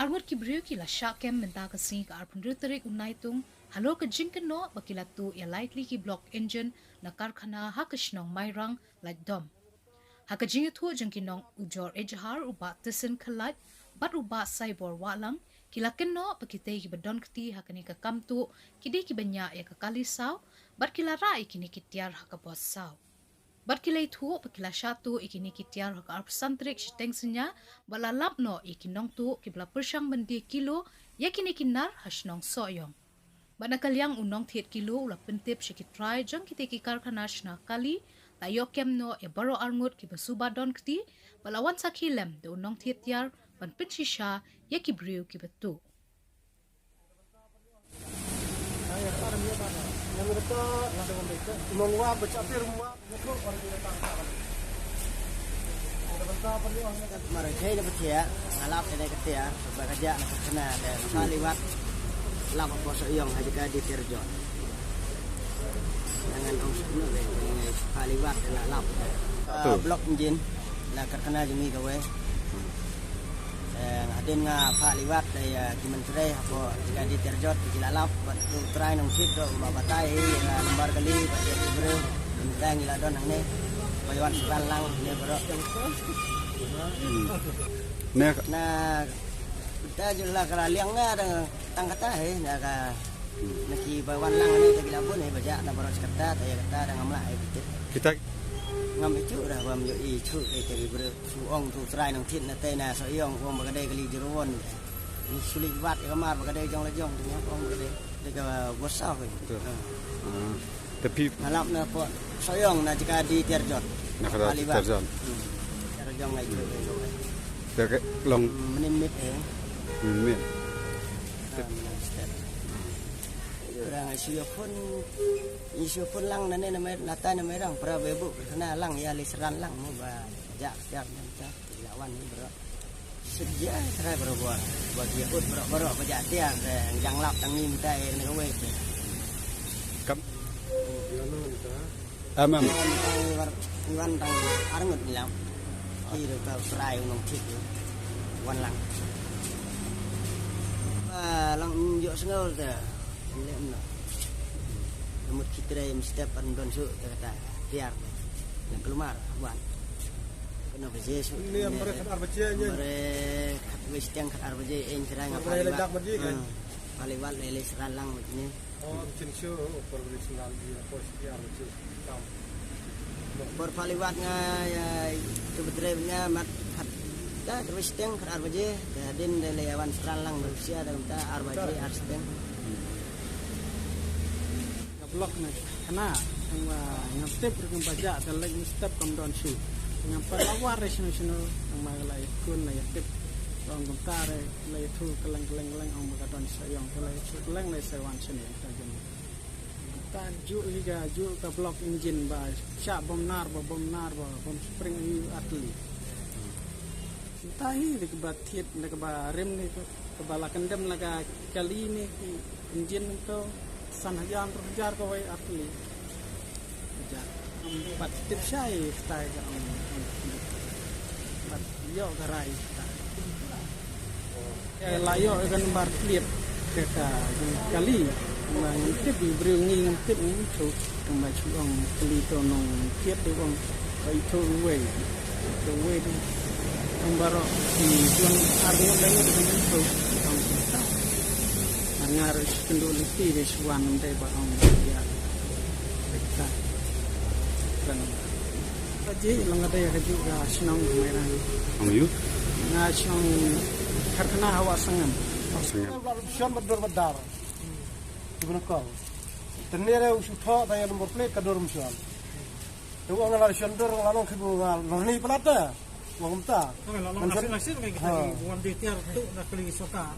arngot ki brio ki la sha kem menta ka sing ka arpun rutarik unai tung halo ka jingken no bakilatu ya likely ki block engine na karkhana hakashnong mairang like dom hakajing thu jangkinong ujor ejhar uba tesen khalat bat uba cyber walang kilaken no pakite ki badon kti hakani ka kamtu kidi ki banya ya ka kalisaw bat kilara ikini kitiar hakabos saw bat kilay thu pakila shatu ikini kitiar hak arpsantrik shitengsinya balalap no ikinong tu kibla persyang bandi kilo yakini kinar hasnong soyong banakalyang unong thiet kilo ula pentip shikitrai jang kite ki karkhana shna kali tayo kem no e baro arngut ki basuba don kti balawan sakhilem de unong thiet yar ban pinchisha yaki briu ki betu yang mereka menguap bercapir rumah itu orang kita tangkap. Ada bentar perlu orang Mereka dapat ya, ngalap ada kerja, bekerja nak kena dan kaliwat lap apa soyong aja di Tirjon. Jangan orang semua dengan kaliwat lap. Blok engine nak kena jemi gawe. Adin nga kaliwat daya Kementerian apa jika di Tirjon di lalap batu try nong sit do babatai lembar kali pada bro tentang ila don nang ne bayawan sebalang ne bro na kita jelas kala liang nga tang kata na ka naki bayawan lang ni tagila pun baja na bro kata daya kata dengan amla kita ngam itu dah bam yo i chu ke bro suong tu try nong sit na te na so yong wong bagade kali jeruan ni sulit wat kamar bagade jong lejong tu wong bagade dekat bosau betul. Tapi ngalap na po soyong na jika di Tirjon. nak ada Tirjon. Tirjon ngai tu. Dekat long Menit minit. Orang isu pun lang na nama nata nama orang pra bebu kena lang ya liseran lang mu ba jak nanti lawan ni bro. Sejak saya berbuat bagi ikut bro baca dia yang lap tang ni minta ni kowe. Kam amam Iwan tang arngut ni lam. Kira ka serai unong cik wan lang. Lang yo sengol ta. Lem no. Namut kita mesti pandon su kata tiar. Yang keluar wan. Kena bejesu. ini yang mereka arbajanya. Mereka wis tiang kat arbaje en serang apa. Ledak berji kan. Kaliwat lele seralang macamnya. Oh, cincin profesional di posisi arbajnya. Berpaliwat nga kebetulannya mat dah terus tiang kat arbaje dan lewan seralang Rusia dan kita arbaje arsteng. Blok na kana yang step berkembang baca dan lagi step kemudian su yang pelawar resolusi yang malah ikut na step orang kontare lagi tu keleng orang berkata sayang lagi tu keleng lagi sewan sini saja tan ju hingga ju ke blok engine ba syak bom nar bom spring atli tahi di kebatit di kebarem ni kebala kendem laga kali ni engine itu san hajar terjar kau atli hajar empat tip syai stay ke empat yo garai layo kan bar klip kata kali mang tip beri ngi tip ni tu kembali chuang kali tu nong kiat tu bang itu way tu kembali di tuan arno lagi dengan tu ngar kenduliti di suan te ba ong ya kita kan aje lang ada ya juga senang merah Ayu. na senang karena hawa sangan Option bedar. Gimana kau? Tenere usutho tanya nomor plate kador musuhan. Tu orang lalu sender lalu kibu noni pelata. Wangta. lalu nasib kayak kita bukan di tiar tu nak kali soka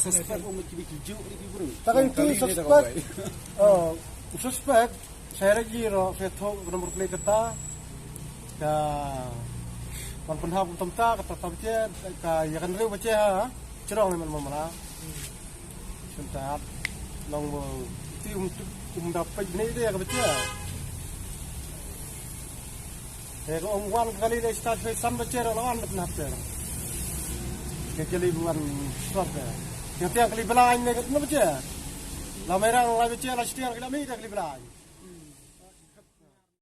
suspek umut kiju di buru. Takkan tu suspek. Suspek saya jiro feto nomor plate kata. Ka wan penhap temta kata tamce ka yakan reu bace ha. Cerong memang mamala. Sentat long ti dapat ni dia ka bace. Kalau wan kali dia start sampai baca lawan nak ter. kali bukan swab ya. Yang tiang kali belain ni, kenapa je? Lah merang lah baca lah setiap kali kali belain.